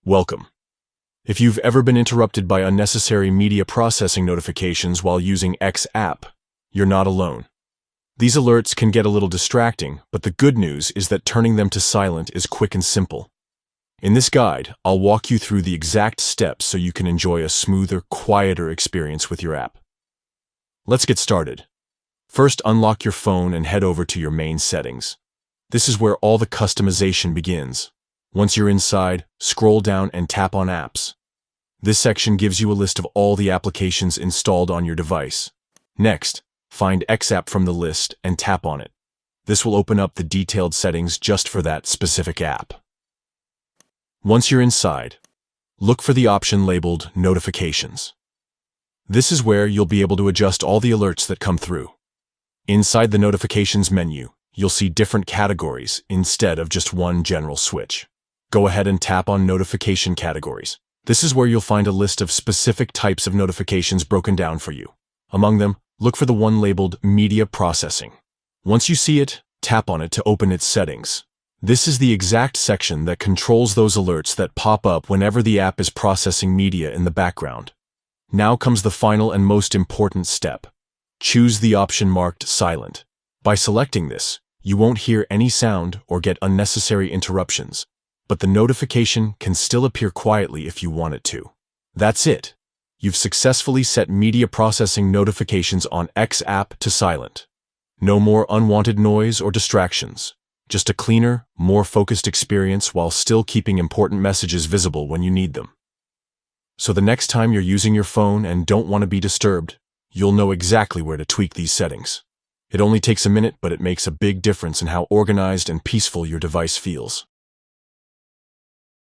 Welcome. If you've ever been interrupted by unnecessary media processing notifications while using X app, you're not alone. These alerts can get a little distracting, but the good news is that turning them to silent is quick and simple. In this guide, I'll walk you through the exact steps so you can enjoy a smoother, quieter experience with your app. Let's get started. First, unlock your phone and head over to your main settings. This is where all the customization begins. Once you're inside, scroll down and tap on Apps. This section gives you a list of all the applications installed on your device. Next, find X app from the list and tap on it. This will open up the detailed settings just for that specific app. Once you're inside, look for the option labeled Notifications. This is where you'll be able to adjust all the alerts that come through. Inside the Notifications menu, you'll see different categories instead of just one general switch. Go ahead and tap on Notification Categories. This is where you'll find a list of specific types of notifications broken down for you. Among them, look for the one labeled Media Processing. Once you see it, tap on it to open its settings. This is the exact section that controls those alerts that pop up whenever the app is processing media in the background. Now comes the final and most important step. Choose the option marked Silent. By selecting this, you won't hear any sound or get unnecessary interruptions, but the notification can still appear quietly if you want it to. That's it. You've successfully set media processing notifications on X app to silent. No more unwanted noise or distractions. Just a cleaner, more focused experience while still keeping important messages visible when you need them. So the next time you're using your phone and don't want to be disturbed, you'll know exactly where to tweak these settings. It only takes a minute, but it makes a big difference in how organized and peaceful your device feels.